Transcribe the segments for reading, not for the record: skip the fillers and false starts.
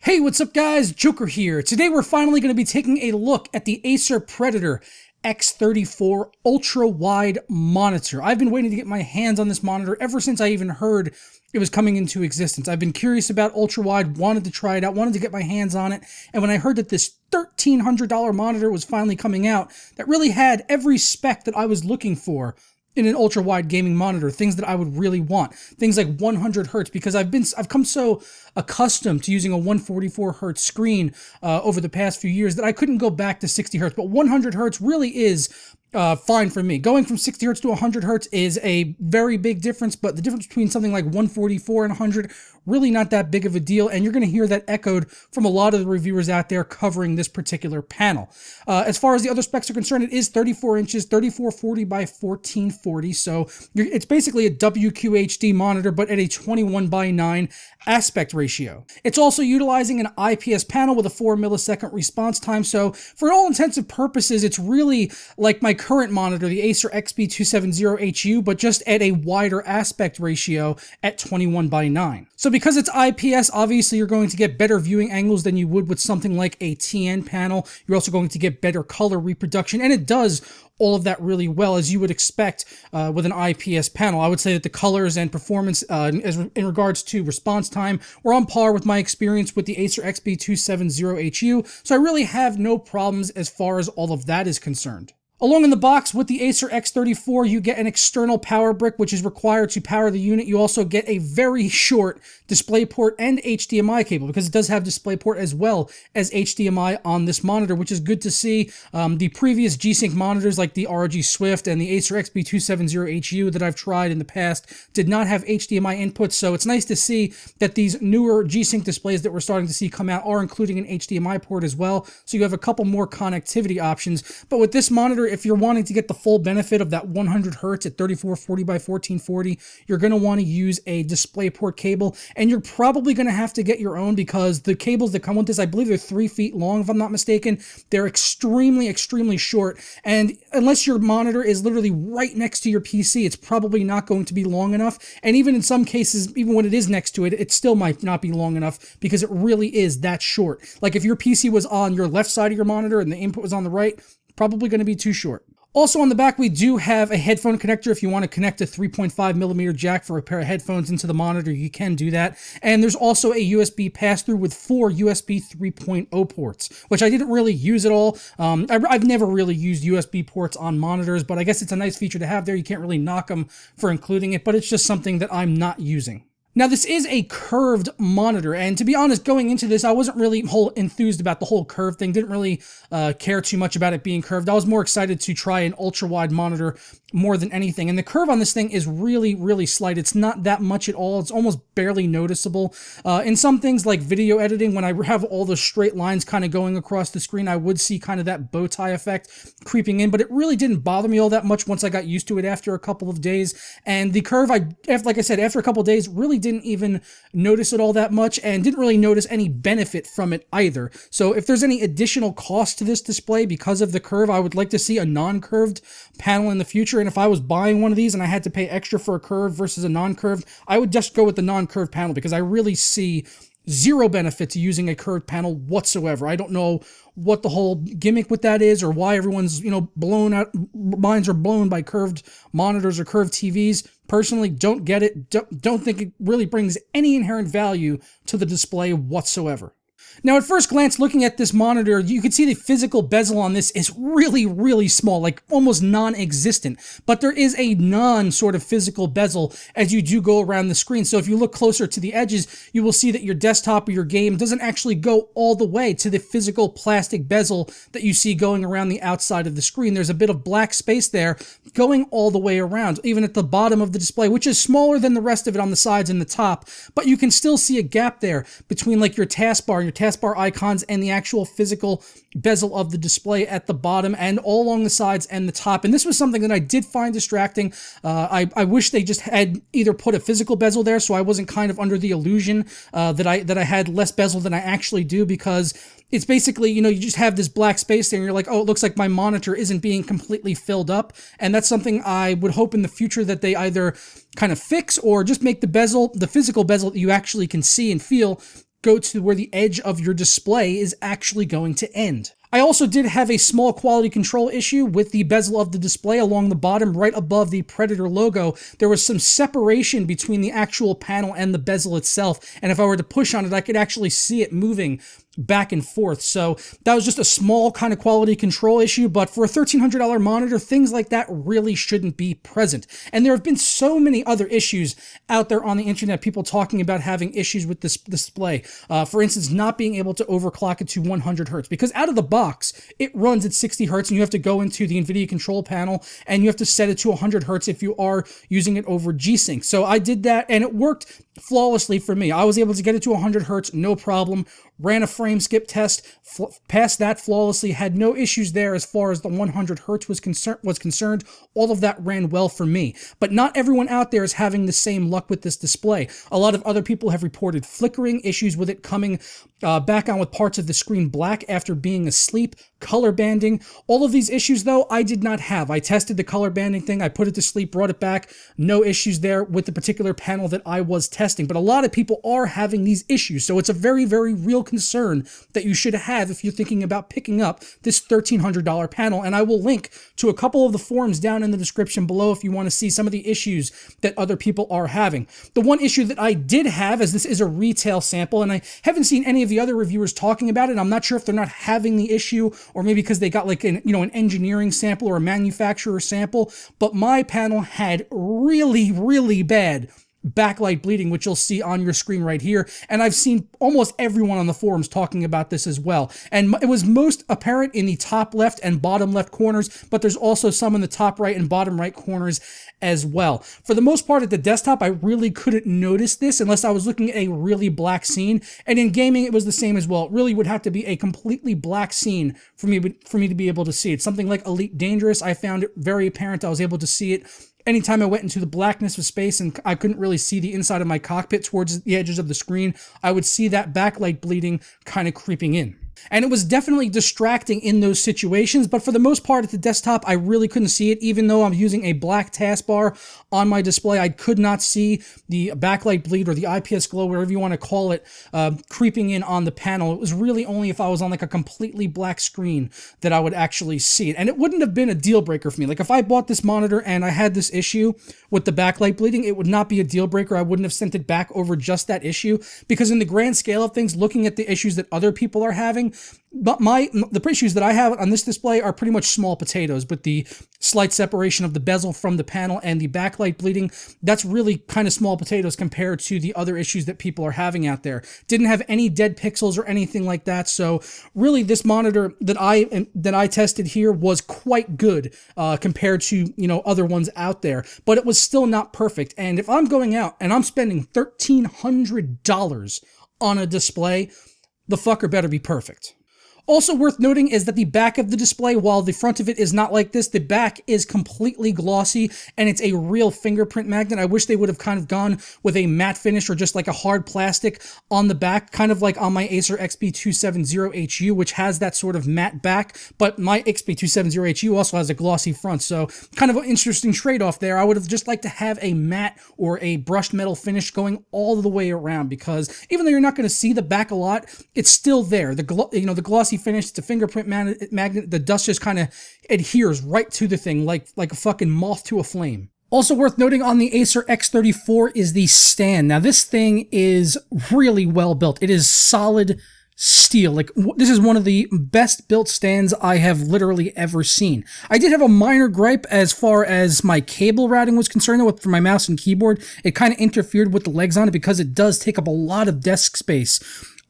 Hey, what's up guys? Joker here. Today we're finally going to be taking a look at the Acer Predator X34 Ultrawide monitor. I've been waiting to get my hands on this monitor ever since I even heard it was coming into existence. I've been curious about Ultrawide, wanted to try it out, wanted to get my hands on it, and when I heard that this $1,300 monitor was finally coming out, that really had every spec that I was looking for in an ultra-wide gaming monitor, things that I would really want, things like 100 hertz, because I've come so accustomed to using a 144 hertz screen over the past few years that I couldn't go back to 60 hertz, but 100 hertz really is fine for me. Going from 60 hertz to 100 hertz is a very big difference, but the difference between something like 144 and 100, really not that big of a deal, and you're going to hear that echoed from a lot of the reviewers out there covering this particular panel. As far as the other specs are concerned, it is 34 inches, 3440 by 1440, so it's basically a WQHD monitor, but at a 21:9 aspect ratio. It's also utilizing an IPS panel with a 4 millisecond response time, so for all intents and purposes, it's really like my current monitor, the Acer XB270HU, but just at a wider aspect ratio at 21:9. So because it's IPS, obviously you're going to get better viewing angles than you would with something like a TN panel. You're also going to get better color reproduction, and it does all of that really well, as you would expect with an IPS panel. I would say that the colors and performance in regards to response time were on par with my experience with the Acer XB270HU, so I really have no problems as far as all of that is concerned. Along in the box with the Acer X34, you get an external power brick, which is required to power the unit. You also get a very short DisplayPort and HDMI cable, because it does have DisplayPort as well as HDMI on this monitor, which is good to see. The previous G-Sync monitors like the ROG Swift and the Acer XB270HU that I've tried in the past did not have HDMI inputs, so it's nice to see that these newer G-Sync displays that we're starting to see come out are including an HDMI port as well, so you have a couple more connectivity options. But with this monitor, if you're wanting to get the full benefit of that 100 hertz at 3440 by 1440, you're going to want to use a DisplayPort cable, and you're probably going to have to get your own, because the cables that come with this, I believe they're 3 feet long if I'm not mistaken. They're extremely short, and unless your monitor is literally right next to your PC, it's probably not going to be long enough. And even in some cases, even when it is next to it, it still might not be long enough, because it really is that short. Like if your PC was on your left side of your monitor and the input was on the right, probably going to be too short. Also on the back, we do have a headphone connector. If you want to connect a 3.5 millimeter jack for a pair of headphones into the monitor, you can do that. And there's also a USB pass-through with 4 USB 3.0 ports, which I didn't really use at all. I've never really used USB ports on monitors, but I guess it's a nice feature to have there. You can't really knock them for including it, but it's just something that I'm not using. Now, this is a curved monitor, and to be honest, going into this, I wasn't really enthused about the whole curve thing, didn't really care too much about it being curved. I was more excited to try an ultra-wide monitor more than anything, and the curve on this thing is really slight. It's not that much at all. It's almost barely noticeable. In some things like video editing, when I have all the straight lines kind of going across the screen, I would see kind of that bow tie effect creeping in, but it really didn't bother me all that much once I got used to it after a couple of days. And the curve, like I said, after a couple of days, really didn't even notice it all that much, and didn't really notice any benefit from it either. So if there's any additional cost to this display because of the curve, I would like to see a non-curved panel in the future. And if I was buying one of these and I had to pay extra for a curve versus a non-curved, I would just go with the non-curved panel, because I really see zero benefit to using a curved panel whatsoever. I don't know what the whole gimmick with that is, or why everyone's, blown out, minds are blown by curved monitors or curved TVs. Personally, don't get it. Don't think it really brings any inherent value to the display whatsoever. Now, at first glance, looking at this monitor, you can see the physical bezel on this is really small, like almost non-existent. But there is a non-sort of physical bezel as you do go around the screen. So if you look closer to the edges, you will see that your desktop or your game doesn't actually go all the way to the physical plastic bezel that you see going around the outside of the screen. There's a bit of black space there going all the way around, even at the bottom of the display, which is smaller than the rest of it on the sides and the top. But you can still see a gap there between like your taskbar and your taskbar icons and the actual physical bezel of the display at the bottom and all along the sides and the top. And this was something that I did find distracting. I wish they just had either put a physical bezel there so I wasn't kind of under the illusion that I had less bezel than I actually do, because it's basically, you just have this black space there and you're like, oh, it looks like my monitor isn't being completely filled up. And that's something I would hope in the future that they either kind of fix or just make the bezel, the physical bezel that you actually can see and feel, go to where the edge of your display is actually going to end. I also did have a small quality control issue with the bezel of the display along the bottom right above the Predator logo. There was some separation between the actual panel and the bezel itself, and if I were to push on it, I could actually see it moving back and forth. So that was just a small kind of quality control issue, but for a $1,300 monitor, things like that really shouldn't be present. And there have been so many other issues out there on the internet, people talking about having issues with this display. For instance, not being able to overclock it to 100 hertz, because out of the box, it runs at 60 hertz, and you have to go into the Nvidia control panel, and you have to set it to 100 hertz if you are using it over G-Sync. So I did that, and it worked flawlessly for me. I was able to get it to 100 hertz, no problem. Ran a frame skip test, passed that flawlessly, had no issues there as far as the 100 hertz was concerned. All of that ran well for me. But not everyone out there is having the same luck with this display. A lot of other people have reported flickering, issues with it coming back on with parts of the screen black after being asleep, color banding. All of these issues, though, I did not have. I tested the color banding thing, I put it to sleep, brought it back. No issues there with the particular panel that I was testing. But a lot of people are having these issues, so it's a very, very real concern that you should have if you're thinking about picking up this $1,300 panel. And I will link to a couple of the forums down in the description below if you want to see some of the issues that other people are having. The one issue that I did have, as this is a retail sample, and I haven't seen any of the other reviewers talking about it. I'm not sure if they're not having the issue, or maybe because they got like an engineering sample or a manufacturer sample, but my panel had really, really bad backlight bleeding, which you'll see on your screen right here. And I've seen almost everyone on the forums talking about this as well. And it was most apparent in the top left and bottom left corners, but there's also some in the top right and bottom right corners as well. For the most part at the desktop, I really couldn't notice this unless I was looking at a really black scene. And in gaming, it was the same as well. It really would have to be a completely black scene for me to be able to see it. Something like Elite Dangerous, I found it very apparent. I was able to see it anytime I went into the blackness of space and I couldn't really see the inside of my cockpit towards the edges of the screen. I would see that backlight bleeding kind of creeping in. And it was definitely distracting in those situations, but for the most part at the desktop, I really couldn't see it. Even though I'm using a black taskbar on my display, I could not see the backlight bleed or the IPS glow, whatever you want to call it, creeping in on the panel. It was really only if I was on like a completely black screen that I would actually see it. And it wouldn't have been a deal breaker for me. Like if I bought this monitor and I had this issue with the backlight bleeding, it would not be a deal breaker. I wouldn't have sent it back over just that issue, because in the grand scale of things, looking at the issues that other people are having, but the issues that I have on this display are pretty much small potatoes, with the slight separation of the bezel from the panel and the backlight bleeding. That's really kind of small potatoes compared to the other issues that people are having out there. Didn't have any dead pixels or anything like that. So really this monitor that I tested here was quite good compared to, other ones out there, but it was still not perfect. And if I'm going out and I'm spending $1,300 on a display, the fucker better be perfect. Also worth noting is that the back of the display, while the front of it is not like this, the back is completely glossy and it's a real fingerprint magnet. I wish they would have kind of gone with a matte finish or just like a hard plastic on the back, kind of like on my Acer XP270HU, which has that sort of matte back, but my XP270HU also has a glossy front, so kind of an interesting trade-off there. I would have just liked to have a matte or a brushed metal finish going all the way around, because even though you're not going to see the back a lot, it's still there. The glossy finish, it's a fingerprint magnet, the dust just kind of adheres right to the thing like a fucking moth to a flame. Also worth noting on the Acer X34 is the stand. Now this thing is really well built. It is solid steel. Like, this is one of the best built stands I have literally ever seen. I did have a minor gripe as far as my cable routing was concerned, though, for my mouse and keyboard. It kind of interfered with the legs on it because it does take up a lot of desk space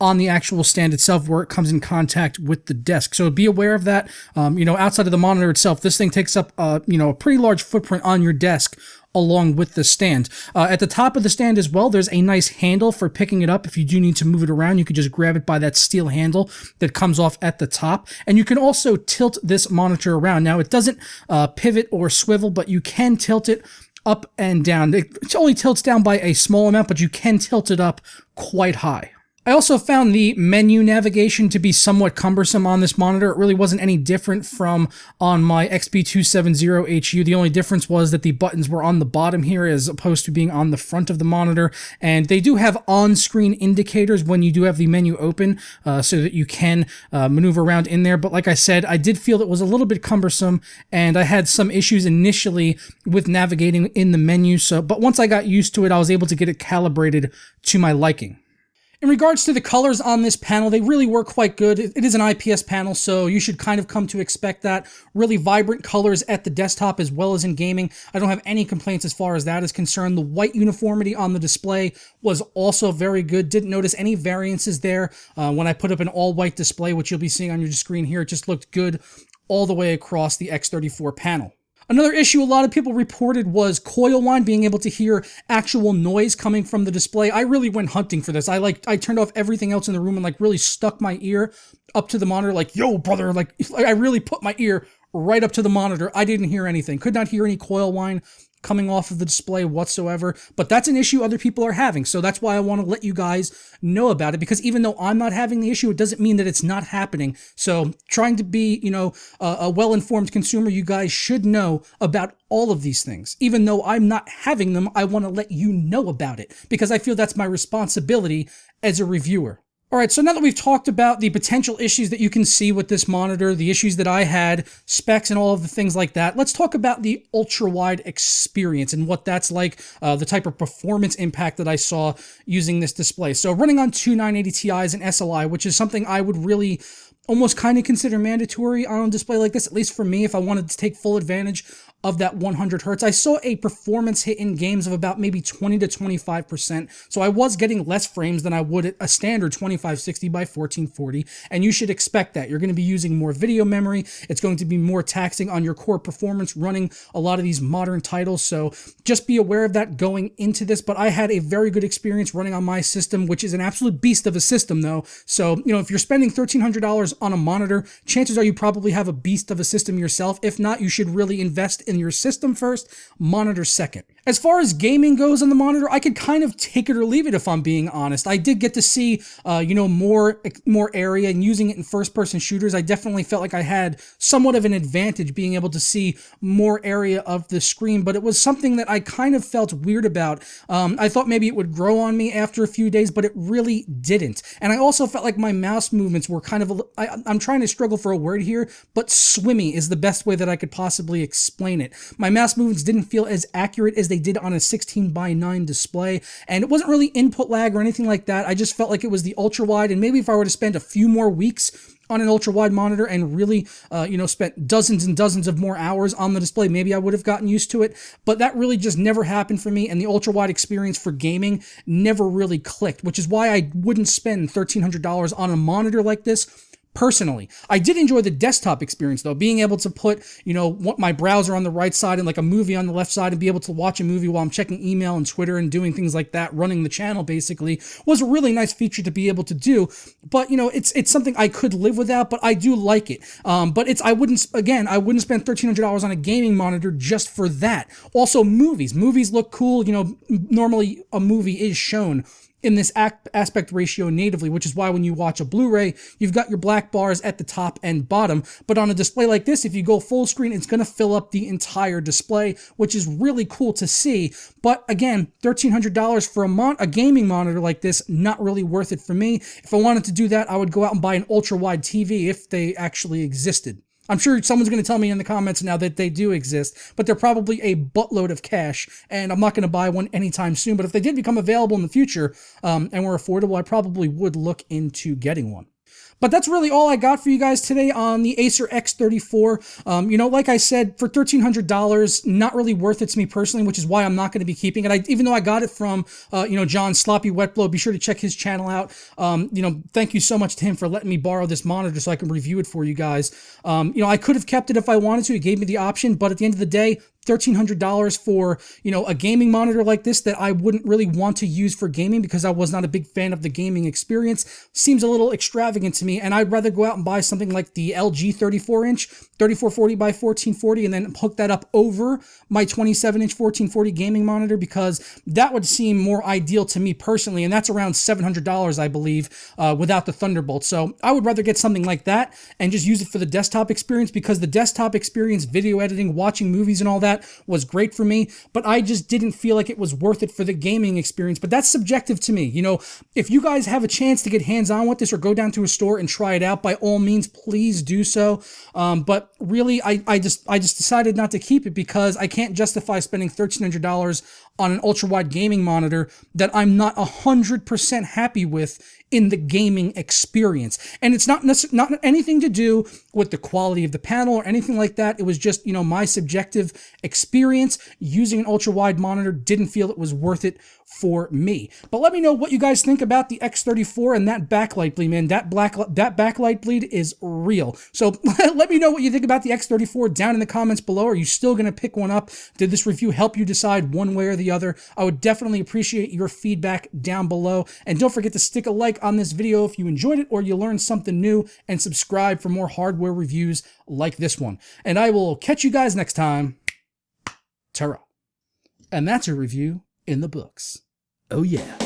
on the actual stand itself where it comes in contact with the desk. So be aware of that. Outside of the monitor itself, this thing takes up, a pretty large footprint on your desk along with the stand. At the top of the stand as well, there's a nice handle for picking it up. If you do need to move it around, you can just grab it by that steel handle that comes off at the top. And you can also tilt this monitor around. Now, it doesn't pivot or swivel, but you can tilt it up and down. It only tilts down by a small amount, but you can tilt it up quite high. I also found the menu navigation to be somewhat cumbersome on this monitor. It really wasn't any different from on my XB270HU. The only difference was that the buttons were on the bottom here as opposed to being on the front of the monitor. And they do have on-screen indicators when you do have the menu open so that you can maneuver around in there. But like I said, I did feel it was a little bit cumbersome and I had some issues initially with navigating in the menu. But once I got used to it, I was able to get it calibrated to my liking. In regards to the colors on this panel, they really were quite good. It is an IPS panel, so you should kind of come to expect that. Really vibrant colors at the desktop as well as in gaming. I don't have any complaints as far as that is concerned. The white uniformity on the display was also very good. Didn't notice any variances there. When I put up an all-white display, which you'll be seeing on your screen here, it just looked good all the way across the X34 panel. Another issue a lot of people reported was coil whine, being able to hear actual noise coming from the display. I really went hunting for this. I turned off everything else in the room and like really stuck my ear up to the monitor like, yo, brother, like I really put my ear right up to the monitor. I didn't hear anything. Could not hear any coil whine coming off of the display whatsoever, but that's an issue other people are having. So that's why I want to let you guys know about it, because even though I'm not having the issue, it doesn't mean that it's not happening. So trying to be, a well-informed consumer, you guys should know about all of these things. Even though I'm not having them, I want to let you know about it because I feel that's my responsibility as a reviewer. All right, so now that we've talked about the potential issues that you can see with this monitor, the issues that I had, specs and all of the things like that, let's talk about the ultra-wide experience and what that's like, the type of performance impact that I saw using this display. So running on two 980 Ti's and SLI, which is something I would really almost kind of consider mandatory on a display like this, at least for me, if I wanted to take full advantage of that 100 hertz. I saw a performance hit in games of about maybe 20 to 25%. So I was getting less frames than I would at a standard 2560 by 1440. And you should expect that. You're going to be using more video memory. It's going to be more taxing on your core performance running a lot of these modern titles. So just be aware of that going into this. But I had a very good experience running on my system, which is an absolute beast of a system though. So, if you're spending $1,300 on a monitor, chances are you probably have a beast of a system yourself. If not, you should really invest in your system first, monitor second. As far as gaming goes on the monitor, I could kind of take it or leave it if I'm being honest. I did get to see, more area, and using it in first-person shooters, I definitely felt like I had somewhat of an advantage being able to see more area of the screen, but it was something that I kind of felt weird about. I thought maybe it would grow on me after a few days, but it really didn't. And I also felt like my mouse movements were kind of, I'm trying to struggle for a word here, but swimmy is the best way that I could possibly explain it. My mouse movements didn't feel as accurate as they did on a 16:9 display, and it wasn't really input lag or anything like that. I just felt like it was the ultra wide, and maybe if I were to spend a few more weeks on an ultra wide monitor and really, spent dozens and dozens of more hours on the display, maybe I would have gotten used to it, but that really just never happened for me, and the ultra wide experience for gaming never really clicked, which is why I wouldn't spend $1,300 on a monitor like this. Personally, I did enjoy the desktop experience though, being able to put, my browser on the right side and like a movie on the left side and be able to watch a movie while I'm checking email and Twitter and doing things like that, running the channel basically, was a really nice feature to be able to do. But, it's something I could live without, but I do like it. But I wouldn't spend $1,300 on a gaming monitor just for that. Also, movies look cool. Normally a movie is shown in this aspect ratio natively, which is why when you watch a Blu-ray, you've got your black bars at the top and bottom. But on a display like this, if you go full screen, it's going to fill up the entire display, which is really cool to see. But again, $1,300 for a gaming monitor like this, not really worth it for me. If I wanted to do that, I would go out and buy an ultra-wide TV if they actually existed. I'm sure someone's going to tell me in the comments now that they do exist, but they're probably a buttload of cash, and I'm not going to buy one anytime soon. But if they did become available in the future and were affordable, I probably would look into getting one. But that's really all I got for you guys today on the Acer X34. Like I said, for $1,300, not really worth it to me personally, which is why I'm not going to be keeping it. Even though I got it from, John Sloppy Wetblow, be sure to check his channel out. Thank you so much to him for letting me borrow this monitor so I can review it for you guys. I could have kept it if I wanted to. He gave me the option, but at the end of the day, $1,300 for, you know, a gaming monitor like this that I wouldn't really want to use for gaming because I was not a big fan of the gaming experience seems a little extravagant to me, and I'd rather go out and buy something like the LG 34-inch 3440 by 1440 and then hook that up over my 27-inch 1440 gaming monitor, because that would seem more ideal to me personally, and that's around $700, I believe, without the Thunderbolt. So I would rather get something like that and just use it for the desktop experience, because the desktop experience, video editing, watching movies and all that was great for me, but I just didn't feel like it was worth it for the gaming experience. But that's subjective to me. You know, if you guys have a chance to get hands-on with this or go down to a store and try it out, by all means, please do so. But really, I just decided not to keep it because I can't justify spending $1,300 on an ultra-wide gaming monitor that I'm not 100% happy with in the gaming experience. And it's not anything to do with the quality of the panel or anything like that. It was just, you know, my subjective experience using an ultra-wide monitor didn't feel it was worth it for me. But let me know what you guys think about the X34 and that backlight bleed, man. That backlight bleed is real. So let me know what you think about the X34 down in the comments below. Are you still going to pick one up? Did this review help you decide one way or the other? I would definitely appreciate your feedback down below. And don't forget to stick a like on this video if you enjoyed it or you learned something new, and subscribe for more hardware reviews like this one. And I will catch you guys next time. Ta-ra. And that's a review in the books. Oh yeah.